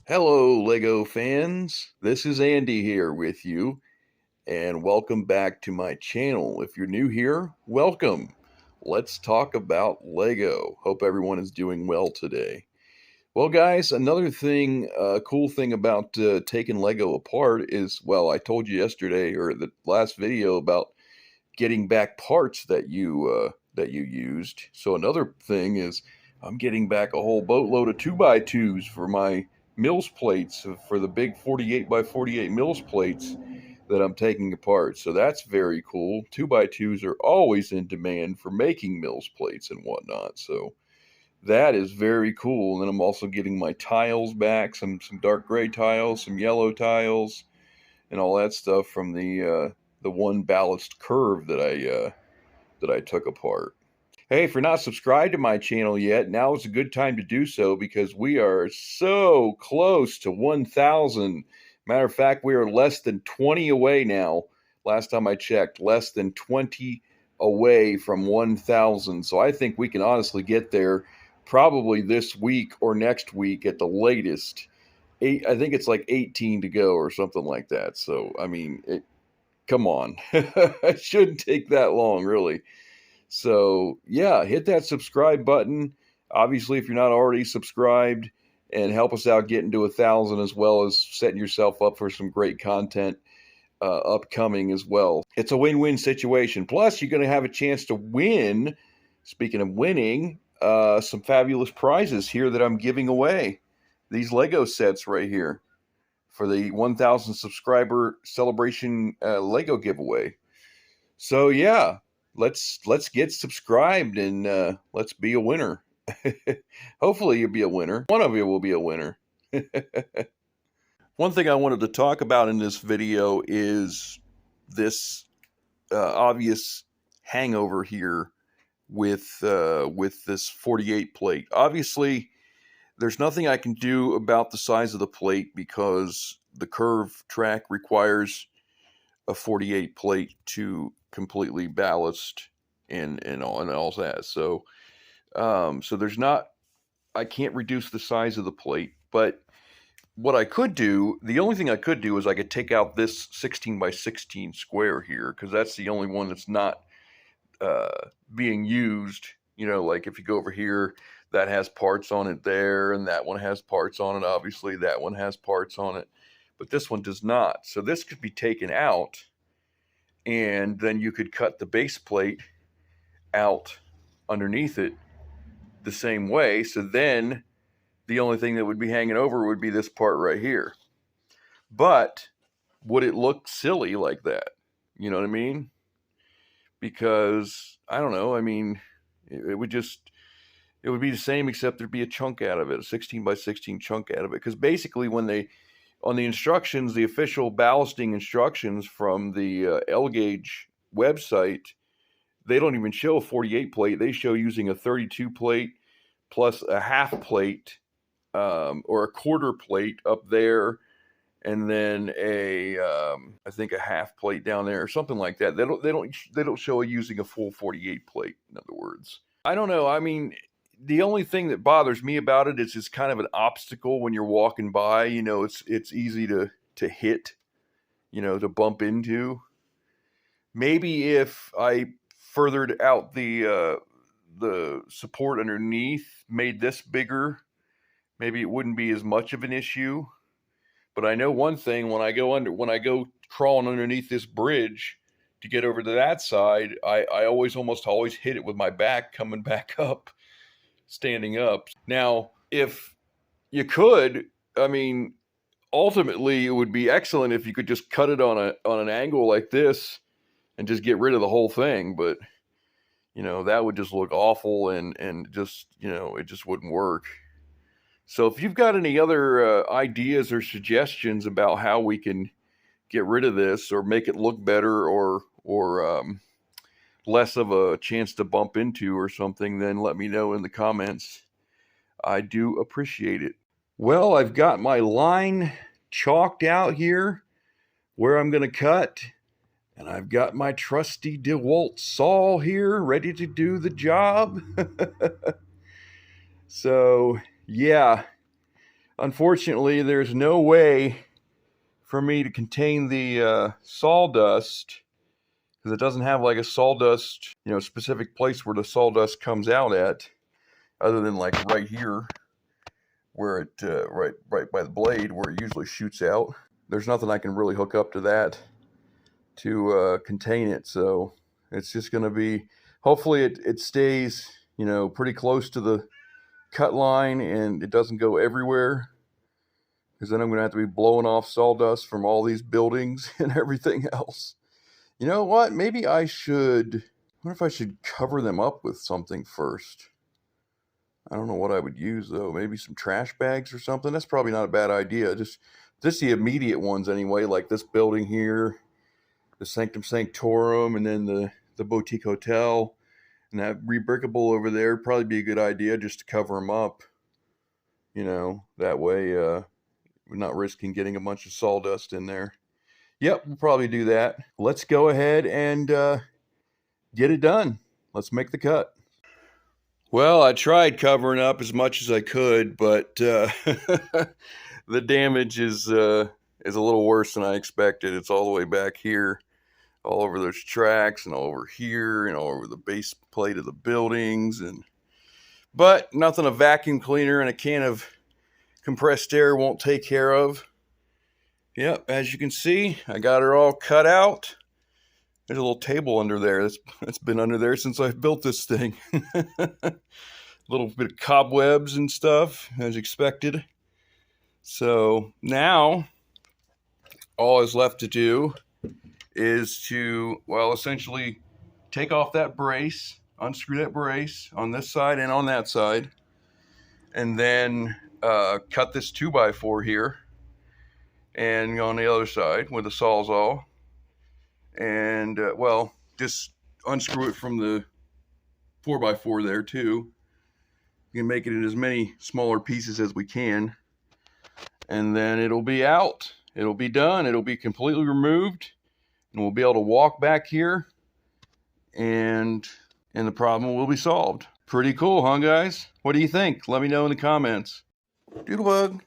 Hello, Lego fans. This is Andy here with you, and welcome back to my channel. If you're new here, welcome. Let's talk about Lego. Hope everyone is doing well today. Well, guys, another thing, cool thing about taking Lego apart is, well, I told you yesterday or the last video about getting back parts that you used. So another thing is I'm getting back a whole boatload of 2x2s for my Mills plates, for the big 48 by 48 Mills plates that I'm taking apart. So that's very cool. 2x2s are always in demand for making Mills plates and whatnot. So that is very cool. And then I'm also getting my tiles back, some dark gray tiles, some yellow tiles, and all that stuff from the one ballast curve that I took apart. Hey, if you're not subscribed to my channel yet, now is a good time to do so because we are so close to 1,000. Matter of fact, we are less than 20 away now. Last time I checked, less than 20 away from 1,000. So I think we can honestly get there probably this week or next week at the latest. I think it's like 18 to go or something like that. So, I mean, come on. It shouldn't take that long, really. So, yeah, hit that subscribe button. Obviously, if you're not already subscribed, and help us out getting to 1,000, as well as setting yourself up for some great content upcoming as well. It's a win-win situation. Plus, you're going to have a chance to win, speaking of winning, some fabulous prizes here that I'm giving away. These Lego sets right here for the 1,000 subscriber celebration Lego giveaway. So yeah, let's get subscribed and let's be a winner. Hopefully you'll be a winner. One of you will be a winner. One thing I wanted to talk about in this video is this obvious hangover here with this 48 plate. Obviously, there's nothing I can do about the size of the plate because the curve track requires a 48 plate to completely ballast and all that. So there's not, I can't reduce the size of the plate, but what I could do, the only thing I could do is I could take out this 16 by 16 square here, because that's the only one that's not being used. You know, like if you go over here, that has parts on it there, and that one has parts on it. Obviously, that one has parts on it, but this one does not. So this could be taken out, and then you could cut the base plate out underneath it the same way. So then the only thing that would be hanging over would be this part right here. But would it look silly like that? You know what I mean? Because I don't know. I mean, it would be the same, except there'd be a chunk out of it, a 16 by 16 chunk out of it. Because basically when they, on the instructions, the official ballasting instructions from the L-Gauge website, they don't even show a 48 plate. They show using a 32 plate plus a half plate or a quarter plate up there, and then I think a half plate down there or something like that. They don't show using a full 48 plate. In other words, I don't know. I mean, the only thing that bothers me about it is it's kind of an obstacle when you're walking by. You know, it's easy to hit, you know, to bump into. Maybe if I furthered out the support underneath, made this bigger, maybe it wouldn't be as much of an issue. But I know one thing: when I go crawling underneath this bridge to get over to that side, I almost always hit it with my back coming back up, standing up. Now, if you could, I mean, ultimately it would be excellent if you could just cut it on an angle like this and just get rid of the whole thing. But you know, that would just look awful, and just, you know, it just wouldn't work. So if you've got any other ideas or suggestions about how we can get rid of this or make it look better, or less of a chance to bump into or something, then let me know in the comments. I do appreciate it. Well, I've got my line chalked out here where I'm going to cut. And I've got my trusty DeWalt saw here ready to do the job. So, yeah, unfortunately, there's no way for me to contain the sawdust because it doesn't have like a sawdust, specific place where the sawdust comes out at, other than like right here, where it right by the blade where it usually shoots out. There's nothing I can really hook up to that to contain it. So it's just going to be, hopefully it stays, pretty close to the cut line and it doesn't go everywhere, because then I'm going to have to be blowing off sawdust from all these buildings and everything else. You know what? Maybe I wonder if I should cover them up with something first. I don't know what I would use though. Maybe some trash bags or something. That's probably not a bad idea. Just the immediate ones anyway, like this building here, the Sanctum Sanctorum, and then the Boutique Hotel, and that rebrickable over there. Probably be a good idea just to cover them up. That way we're not risking getting a bunch of sawdust in there. Yep, we'll probably do that. Let's go ahead and get it done. Let's make the cut. Well, I tried covering up as much as I could, but the damage is a little worse than I expected. It's all the way back here, all over those tracks, and all over here, and all over the base plate of the buildings. But nothing a vacuum cleaner and a can of compressed air won't take care of. Yep, as you can see, I got her all cut out. There's a little table under there. That's been under there since I built this thing. A little bit of cobwebs and stuff, as expected. So now, all is left to do is to, essentially take off that brace, unscrew that brace on this side and on that side, and then cut this 2x4 here, and on the other side with the Sawzall, and just unscrew it from the 4x4 there too. You can make it in as many smaller pieces as we can, and then it'll be out. It'll be done. It'll be completely removed, and we'll be able to walk back here, and the problem will be solved. Pretty cool, huh, guys? What do you think? Let me know in the comments. Doodlebug.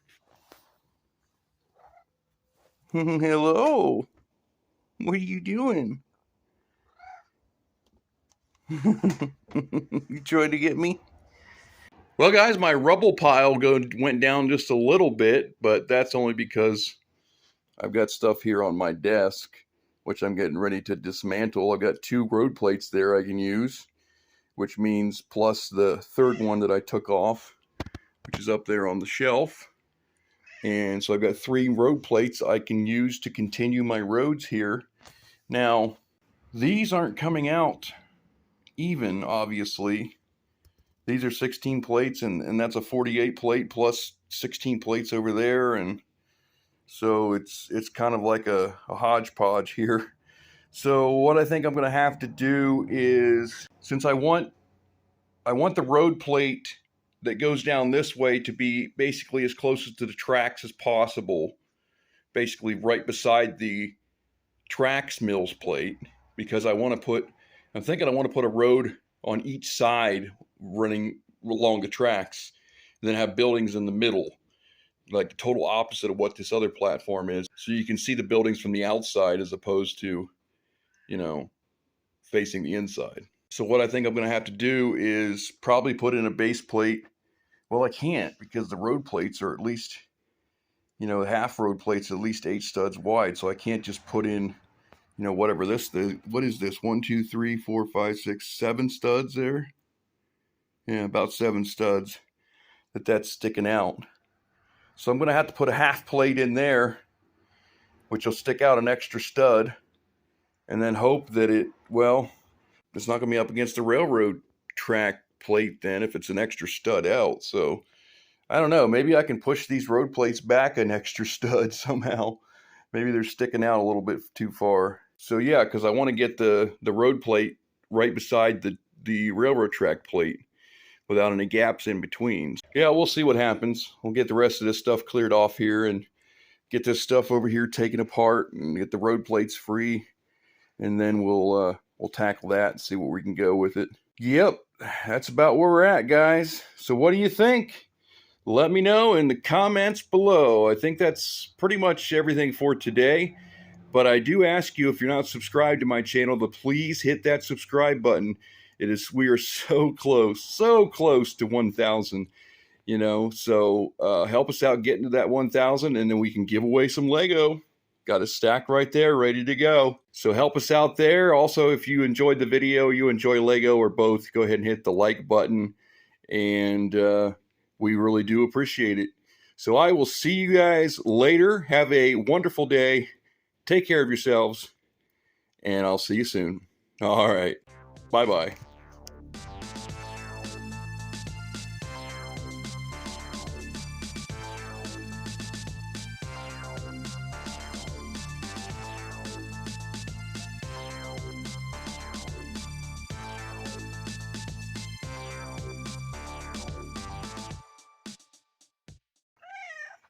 Hello. What are you doing? You trying to get me? Well, guys, my rubble pile went down just a little bit, but that's only because I've got stuff here on my desk, which I'm getting ready to dismantle. I've got 2 road plates there I can use, which means plus the third one that I took off, which is up there on the shelf. And so I've got 3 road plates I can use to continue my roads here. Now, these aren't coming out even, obviously. These are 16 plates, and that's a 48 plate plus 16 plates over there, and so it's kind of like a hodgepodge here. So what I think I'm going to have to do is, since I want the road plate that goes down this way to be basically as close to the tracks as possible, basically right beside the tracks mills plate, because I'm thinking I want to put a road on each side running along the tracks, and then have buildings in the middle, like the total opposite of what this other platform is. So you can see the buildings from the outside as opposed to, facing the inside. So what I think I'm going to have to do is probably put in a base plate. Well, I can't, because the road plates are at least, half road plates, at least 8 studs wide. So I can't just put in, whatever what is this? 1, 2, 3, 4, 5, 6, 7 studs there. Yeah, about 7 studs that's sticking out. So I'm going to have to put a half plate in there, which will stick out an extra stud, and then hope that it's not going to be up against the railroad track plate then if it's an extra stud out. So I don't know, maybe I can push these road plates back an extra stud somehow. Maybe they're sticking out a little bit too far. So yeah, because I want to get the road plate right beside the railroad track plate without any gaps in between. Yeah, we'll see what happens. We'll get the rest of this stuff cleared off here and get this stuff over here taken apart and get the road plates free. and then we'll tackle that and see where we can go with it. Yep, that's about where we're at, guys. So what do you think? Let me know in the comments below. I think that's pretty much everything for today. But I do ask you, if you're not subscribed to my channel, to please hit that subscribe button. We are so close to 1,000. So help us out getting to that 1,000, and then we can give away some Lego. Got a stack right there ready to go. So help us out there. Also, if you enjoyed the video, you enjoy Lego or both, go ahead and hit the like button, and we really do appreciate it. So I will see you guys later. Have a wonderful day. Take care of yourselves, and I'll see you soon. All right. Bye-bye.